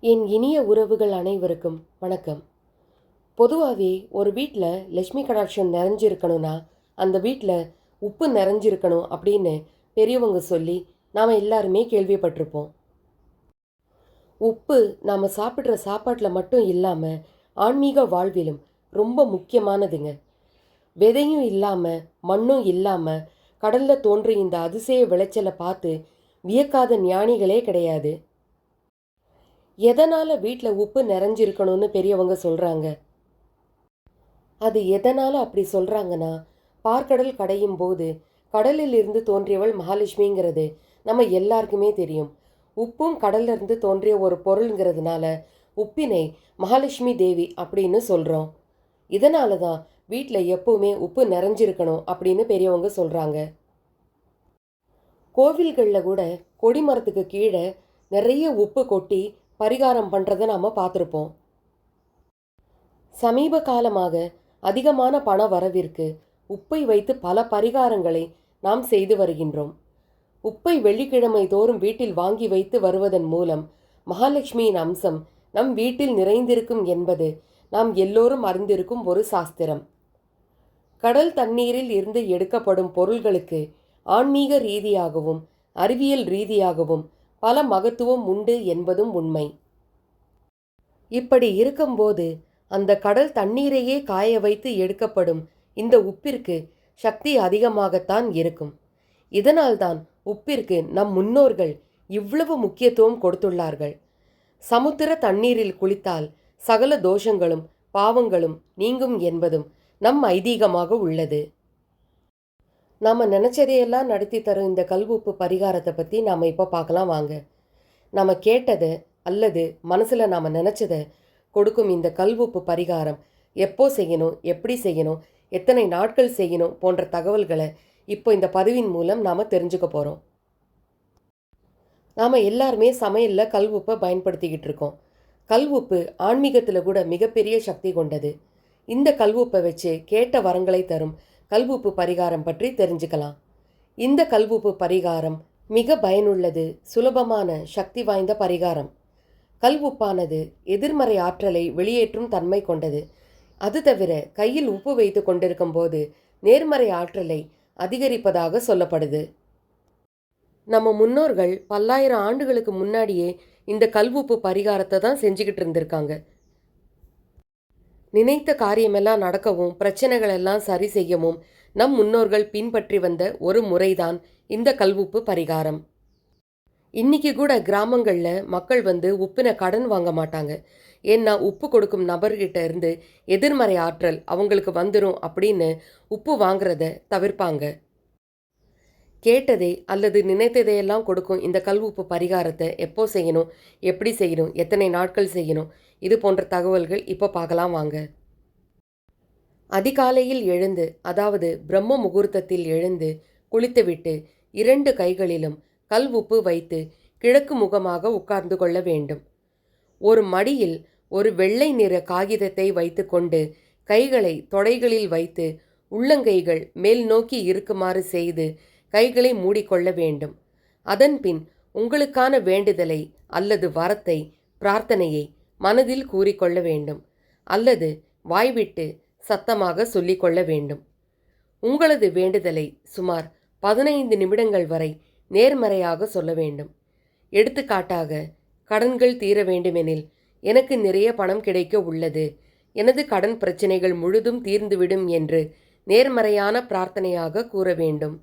என் இனிய உறவுகள் அனைவருக்கும் வணக்கம். பொதுவாகவே ஒரு வீட்டில் லட்சுமி கடாட்சம் நிறைஞ்சிருக்கணும்னா அந்த வீட்டில் உப்பு நிறைஞ்சிருக்கணும் அப்படின்னு பெரியவங்க சொல்லி நாம் எல்லாருமே கேள்விப்பட்டிருப்போம். உப்பு நாம் சாப்பிட்ற சாப்பாட்டில் மட்டும் இல்லாமல் ஆன்மீக வாழ்விலும் ரொம்ப முக்கியமானதுங்க. விதையும் இல்லாமல் மண்ணும் இல்லாமல் கடலில் தோன்றிய இந்த அதிசய விளைச்சலை பார்த்து வியக்காத ஞானிகளே கிடையாது. எதனால் வீட்டில் உப்பு நிறைஞ்சிருக்கணும்னு பெரியவங்க சொல்கிறாங்க? அது எதனால் அப்படி சொல்கிறாங்கன்னா, பார்க்கடல் கடையும் போது கடலில் இருந்து தோன்றியவள் மகாலட்சுமிங்கிறது நம்ம எல்லாருக்குமே தெரியும். உப்பும் கடல்ல இருந்து தோன்றிய ஒரு பொருளுங்கிறதுனால உப்பினை மகாலட்சுமி தேவி அப்படின்னு சொல்கிறோம். இதனால தான் வீட்டில் எப்போவுமே உப்பு நிறைஞ்சிருக்கணும் அப்படின்னு பெரியவங்க சொல்கிறாங்க. கோவில்களில் கூட கொடிமரத்துக்கு கீழே நிறைய உப்பு கொட்டி பரிகாரம் பண்ணுறதை நாம் பார்த்துருப்போம். சமீப காலமாக அதிகமான பண வரவிற்கு உப்பை வைத்து பல பரிகாரங்களை நாம் செய்து வருகின்றோம். உப்பை வெள்ளிக்கிழமை தோறும் வீட்டில் வாங்கி வைத்து வருவதன் மூலம் மகாலட்சுமியின் அம்சம் நம் வீட்டில் நிறைந்திருக்கும் என்பது நாம் எல்லோரும் அறிந்திருக்கும் ஒரு சாஸ்திரம். கடல் தண்ணீரில் இருந்து எடுக்கப்படும் பொருள்களுக்கு ஆன்மீக ரீதியாகவும் அறிவியல் ரீதியாகவும் பல மகத்துவம் உண்டு என்பதும் உண்மை. இப்படி இருக்கும்போது அந்த கடல் தண்ணீரையே காய வைத்து எடுக்கப்படும் இந்த உப்பிற்கு சக்தி அதிகமாகத்தான் இருக்கும். இதனால்தான் உப்பிற்கு நம் முன்னோர்கள் இவ்வளவு முக்கியத்துவம் கொடுத்துள்ளார்கள். சமுத்திர தண்ணீரில் குளித்தால் சகல தோஷங்களும் பாவங்களும் நீங்கும் என்பதும் நம் ஐதீகமாக உள்ளது. நாம் நினச்சதையெல்லாம் நடத்தி தரும் இந்த கல்வுப்பு பரிகாரத்தை பற்றி நாம் இப்போ பார்க்கலாம் வாங்க. நாம் கேட்டதை அல்லது மனசில் நாம் நினச்சதை கொடுக்கும் இந்த கல்வுப்பு பரிகாரம் எப்போ செய்யணும், எப்படி செய்யணும், எத்தனை நாட்கள் செய்யணும் போன்ற தகவல்களை இப்போ இந்த பதிவின் மூலம் நாம் தெரிஞ்சுக்க போகிறோம். நாம் எல்லாருமே சமையலில் கல்வுப்பை பயன்படுத்திக்கிட்டு இருக்கோம். கல்வுப்பு ஆன்மீகத்தில் கூட மிகப்பெரிய சக்தி கொண்டது. இந்த கல்வுப்பை வச்சு கேட்ட வரங்களை தரும் கல்வுப்பு பரிகாரம் பற்றி தெரிஞ்சுக்கலாம். இந்த கல்வுப்பு பரிகாரம் மிக பயனுள்ளது, சுலபமான சக்தி வாய்ந்த பரிகாரம். கல்வுப்பானது எதிர்மறை ஆற்றலை வெளியேற்றும் தன்மை கொண்டது. அது தவிர கையில் உப்பு வைத்து கொண்டிருக்கும் போது நேர்மறை ஆற்றலை அதிகரிப்பதாக சொல்லப்படுது. நம்ம முன்னோர்கள் பல்லாயிரம் ஆண்டுகளுக்கு முன்னாடியே இந்த கல்வுப்பு பரிகாரத்தை தான் செஞ்சுக்கிட்டு இருந்திருக்காங்க. நினைத்த காரியமெல்லாம் நடக்கவும் பிரச்சனைகள் எல்லாம் சரி செய்யவும் நம் முன்னோர்கள் பின்பற்றி வந்த ஒரு முறைதான் இந்த கல்வுப்பு பரிகாரம். இன்னைக்கு கூட கிராமங்களில் மக்கள் உப்பினை கடன் வாங்க மாட்டாங்க. ஏன்னா உப்பு கொடுக்கும் நபர்கிட்ட இருந்து எதிர்மறை ஆற்றல் அவங்களுக்கு வந்துடும் அப்படின்னு உப்பு வாங்குறத தவிர்ப்பாங்க. கேட்டதை அல்லது நினைத்ததையெல்லாம் கொடுக்கும் இந்த கல்வுப்பு பரிகாரத்தை எப்போ செய்யணும், எப்படி செய்யணும், எத்தனை நாட்கள் செய்யணும், இது போன்ற தகவல்கள் இப்போ பார்க்கலாம் வாங்க. அதிகாலையில் எழுந்து, அதாவது பிரம்ம முகூர்த்தத்தில் எழுந்து குளித்துவிட்டு 2 கைகளிலும் கல் உப்பு வைத்து கிழக்கு முகமாக உட்கார்ந்து கொள்ள வேண்டும். ஒரு மடியில் ஒரு வெள்ளை நிற காகிதத்தை வைத்து கொண்டு கைகளை தொடைகளில் வைத்து உள்ளங்கைகள் மேல் நோக்கி இருக்குமாறு செய்து கைகளை மூடிக்கொள்ள வேண்டும். அதன்பின் உங்களுக்கான வேண்டுதலை அல்லது வரத்தை, பிரார்த்தனையை மனதில் கூறிக்கொள்ள வேண்டும் அல்லது வாய்விட்டு சத்தமாக சொல்லிக்கொள்ள வேண்டும். உங்களது வேண்டுதலை சுமார் 15 நிமிடங்கள் வரை நேர்மறையாக சொல்ல வேண்டும். எடுத்துக்காட்டாக, கடன்கள் தீர வேண்டுமெனில் எனக்கு நிறைய பணம் கிடைக்க உள்ளது, எனது கடன் பிரச்சனைகள் முழுதும் தீர்ந்துவிடும் என்று நேர்மறையான பிரார்த்தனையாக கூற வேண்டும்.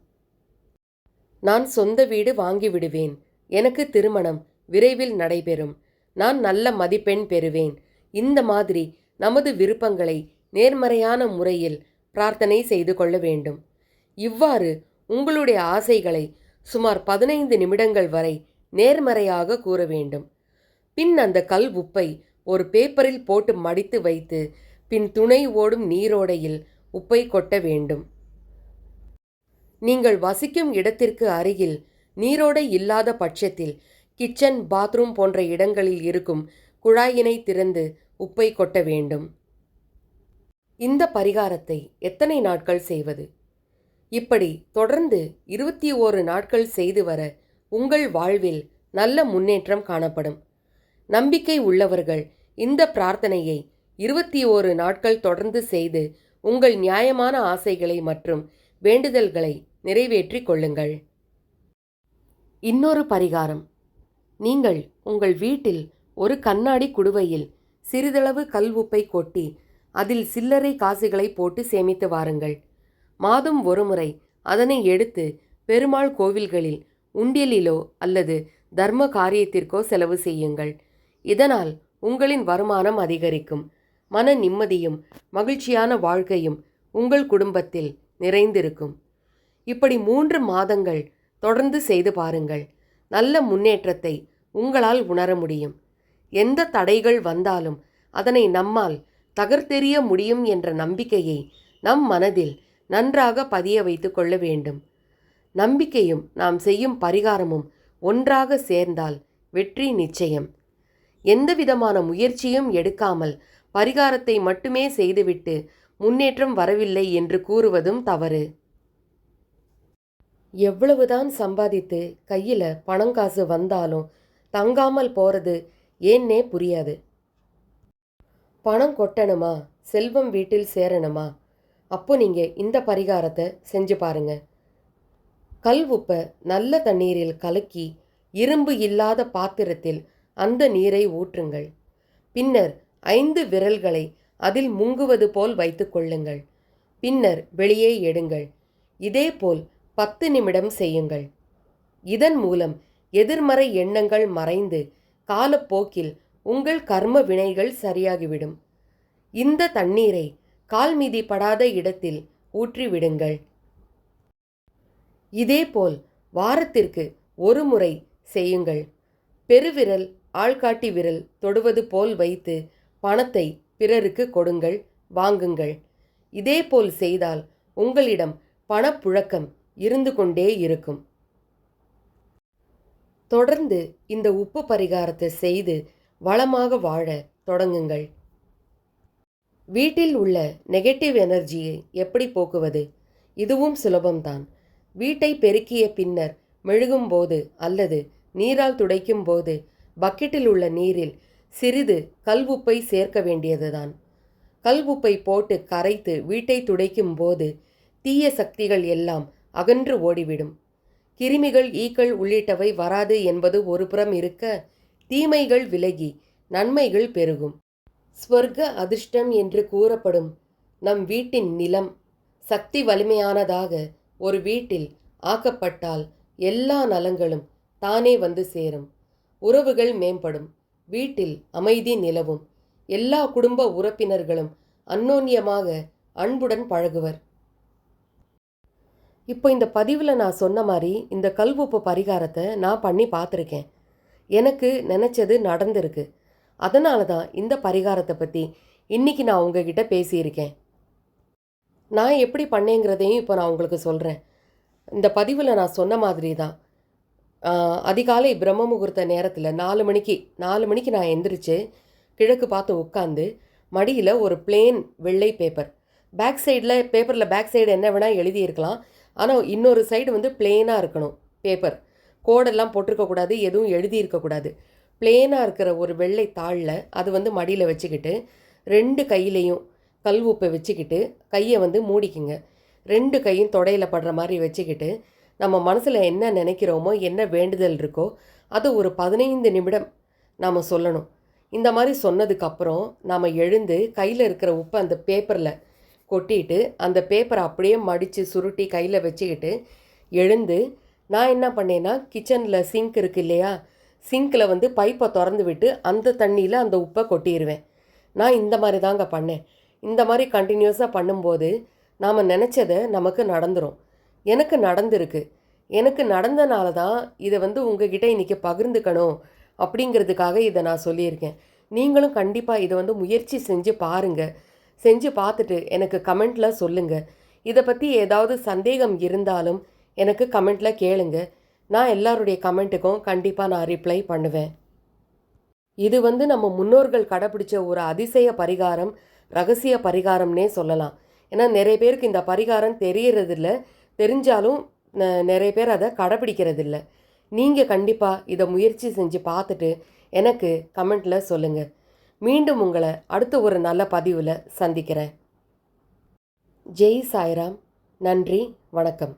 நான் சொந்த வீடு வாங்கிவிடுவேன், எனக்கு திருமணம் விரைவில் நடைபெறும், நான் நல்ல மதிப்பெண் பெறுவேன். இந்த மாதிரி நமது விருப்பங்களை நேர்மறையான முறையில் பிரார்த்தனை செய்து கொள்ள வேண்டும். இவ்வாறு உங்களுடைய ஆசைகளை சுமார் 15 நிமிடங்கள் வரை நேர்மறையாக கூற வேண்டும். பின் அந்த கல் உப்பை ஒரு பேப்பரில் போட்டு மடித்து வைத்து பின் துணை ஓடும் நீரோடையில் உப்பை கொட்ட வேண்டும். நீங்கள் வசிக்கும் இடத்திற்கு அருகில் நீரோடை இல்லாத பட்சத்தில் கிச்சன், பாத்ரூம் போன்ற இடங்களில் இருக்கும் குழாயினை திறந்து உப்பை கொட்ட வேண்டும். இந்த பரிகாரத்தை எத்தனை நாட்கள் செய்வது? இப்படி தொடர்ந்து 21 நாட்கள் செய்து வர உங்கள் வாழ்வில் நல்ல முன்னேற்றம் காணப்படும். நம்பிக்கை உள்ளவர்கள் இந்த பிரார்த்தனையை 21 நாட்கள் தொடர்ந்து செய்து உங்கள் நியாயமான ஆசைகளை மற்றும் வேண்டுதல்களை நிறைவேற்றிக் கொள்ளுங்கள். இன்னொரு பரிகாரம். நீங்கள் உங்கள் வீட்டில் ஒரு கண்ணாடி குடுவையில் சிறிதளவு கல் உப்பை கொட்டி அதில் சில்லறை காசுகளை போட்டு சேமித்து வாருங்கள். மாதம் ஒருமுறை அதனை எடுத்து பெருமாள் கோவில்களில் உண்டியலிலோ அல்லது தர்ம காரியத்திற்கோ செலவு செய்யுங்கள். இதனால் உங்களின் வருமானம் அதிகரிக்கும். மன நிம்மதியும் மகிழ்ச்சியான வாழ்க்கையும் உங்கள் குடும்பத்தில் நிறைந்திருக்கும். இப்படி 3 மாதங்கள் தொடர்ந்து செய்து பாருங்கள். நல்ல முன்னேற்றத்தை உங்களால் உணர முடியும். எந்த தடைகள் வந்தாலும் அதனை நம்மால் தகர்த்தெறிய முடியும் என்ற நம்பிக்கையை நம் மனதில் நன்றாக பதிய வைத்து கொள்ள வேண்டும். நம்பிக்கையும் நாம் செய்யும் பரிகாரமும் ஒன்றாக சேர்ந்தால் வெற்றி நிச்சயம். எந்தவிதமான முயற்சியும் எடுக்காமல் பரிகாரத்தை மட்டுமே செய்துவிட்டு முன்னேற்றம் வரவில்லை என்று கூறுவதும் தவறு. எவ்வளவுதான் சம்பாதித்து கையில் பணங்காசு வந்தாலும் தங்காமல் போகிறது ஏன்னே புரியாது. பணம் கொட்டணுமா, செல்வம் வீட்டில் சேரணுமா, அப்போ நீங்கள் இந்த பரிகாரத்தை செஞ்சு பாருங்க. கல் உப்பை நல்ல தண்ணீரில் கலக்கி இரும்பு இல்லாத பாத்திரத்தில் அந்த நீரை ஊற்றுங்கள். பின்னர் 5 விரல்களை அதில் முங்குவது போல் வைத்து கொள்ளுங்கள். பின்னர் வெளியே எடுங்கள். இதேபோல் 10 நிமிடம் செய்யுங்கள். இதன் மூலம் எதிர்மறை எண்ணங்கள் மறைந்து காலப்போக்கில் உங்கள் கர்ம வினைகள் சரியாகிவிடும். இந்த தண்ணீரை கால் மீதி படாத இடத்தில் ஊற்றிவிடுங்கள். இதேபோல் வாரத்திற்கு ஒரு முறை செய்யுங்கள். பெருவிரல் ஆள்காட்டி விரல் தொடுவது போல் வைத்து பணத்தை பிறருக்கு கொடுங்கள், வாங்குங்கள். இதேபோல் செய்தால் உங்களிடம் பணப்புழக்கம் இருந்து கொண்டே இருக்கும். தொடர்ந்து இந்த உப்பு பரிகாரத்தை செய்து வளமாக வாழ தொடங்குங்கள். வீட்டில் உள்ள நெகட்டிவ் எனர்ஜியை எப்படி போக்குவது? இதுவும் சுலபம்தான். வீட்டை பெருக்கிய பின்னர் மெழுகும்போது அல்லது நீரால் துடைக்கும் போது பக்கெட்டில் உள்ள நீரில் சிறிது கல் உப்பை சேர்க்க வேண்டியதுதான். கல் உப்பை போட்டு கரைத்து வீட்டை துடைக்கும் போது தீய சக்திகள் எல்லாம் அகன்று ஓடிவிடும். கிருமிகள், ஈக்கள் உள்ளிட்டவை வராது என்பது ஒரு புறம் இருக்க, தீமைகள் விலகி நன்மைகள் பெருகும். ஸ்வர்க அதிர்ஷ்டம் என்று கூறப்படும் நம் வீட்டின் நிலம் சக்தி வலிமையானதாக ஒரு வீட்டில் ஆக்கப்பட்டால் எல்லா நலங்களும் தானே வந்து சேரும். உறவுகள் மேம்படும். வீட்டில் அமைதி நிலவும். எல்லா குடும்ப உறுப்பினர்களும் அந்யோன்யமாக அன்புடன் பழகுவர். இப்போ இந்த பதிவில் நான் சொன்ன மாதிரி இந்த கல் உப்பு பரிகாரத்தை நான் பண்ணி பார்த்துருக்கேன். எனக்கு நினச்சது நடந்திருக்கு. அதனால தான் இந்த பரிகாரத்தை பற்றி இன்றைக்கி நான் உங்ககிட்ட பேசியிருக்கேன். நான் எப்படி பண்ணேங்கிறதையும் இப்போ நான் உங்களுக்கு சொல்கிறேன். இந்த பதிவில் நான் சொன்ன மாதிரி தான் அதிகாலை பிரம்ம முகூர்த்த நேரத்தில் 4 மணிக்கு நான் எந்திரிச்சு கிழக்கு பார்த்து உட்காந்து மடியில் ஒரு பிளேன் வெள்ளை பேப்பர், பேக் சைடு என்ன வேணால் எழுதியிருக்கலாம். ஆனால் இன்னொரு சைடு வந்து பிளேனாக இருக்கணும். பேப்பர் கோடெல்லாம் போட்டிருக்கக்கூடாது, எதுவும் எழுதியிருக்கக்கூடாது. பிளேனாக இருக்கிற ஒரு வெள்ளை தாளில் அது வந்து மடியில் வச்சுக்கிட்டு 2 கையிலையும் கல் உப்பை வச்சுக்கிட்டு கையை வந்து மூடிக்குங்க. 2 கையும் தொடையில் படுற மாதிரி வச்சுக்கிட்டு நம்ம மனசில் என்ன நினைக்கிறோமோ, என்ன வேண்டுதல் இருக்கோ அது ஒரு 15 நிமிடம் நாம் சொல்லணும். இந்த மாதிரி சொன்னதுக்கப்புறம் நாம் எழுந்து கையில் இருக்கிற உப்பை அந்த பேப்பரில் கொட்டிட்டு அந்த பேப்பரை அப்படியே மடித்து சுருட்டி கையில் வச்சுக்கிட்டு எழுந்து நான் என்ன பண்ணேன்னா, கிச்சனில் சிங்க் இருக்குது இல்லையா, சிங்கில் வந்து பைப்பை திறந்து விட்டு அந்த தண்ணியில் அந்த உப்பை கொட்டிடுவேன். நான் இந்த மாதிரி தாங்க பண்ணேன். இந்த மாதிரி கண்டினியூஸாக பண்ணும்போது நாம் நினச்சதை நமக்கு நடந்துடும். எனக்கு நடந்திருக்கு. எனக்கு நடந்தனால தான் இதை வந்து உங்ககிட்ட இன்றைக்கி பகிர்ந்துக்கணும் அப்படிங்கிறதுக்காக இதை நான் சொல்லியிருக்கேன். நீங்களும் கண்டிப்பாக இதை வந்து முயற்சி செஞ்சு பாருங்கள். செஞ்சு பார்த்துட்டு எனக்கு கமெண்ட்டில் சொல்லுங்கள். இதை பற்றி ஏதாவது சந்தேகம் இருந்தாலும் எனக்கு கமெண்ட்டில் கேளுங்க. நான் எல்லாருடைய கமெண்ட்டுக்கும் கண்டிப்பாக நான் ரிப்ளை பண்ணுவேன். இது வந்து நம்ம முன்னோர்கள் கடைப்பிடிச்ச ஒரு அதிசய பரிகாரம், ரகசிய பரிகாரம்னே சொல்லலாம். ஏன்னா நிறைய பேருக்கு இந்த பரிகாரம் தெரியறதில்ல, தெரிஞ்சாலும் நிறைய பேர் அதை கடைப்பிடிக்கிறதில்ல. நீங்கள் கண்டிப்பாக இதை முயற்சி செஞ்சு பார்த்துட்டு எனக்கு கமெண்ட்டில் சொல்லுங்கள். மீண்டும் உங்களை அடுத்த ஒரு நல்ல பதிவில் சந்திக்கிறேன். ஜெய் சாய்ராம். நன்றி. வணக்கம்.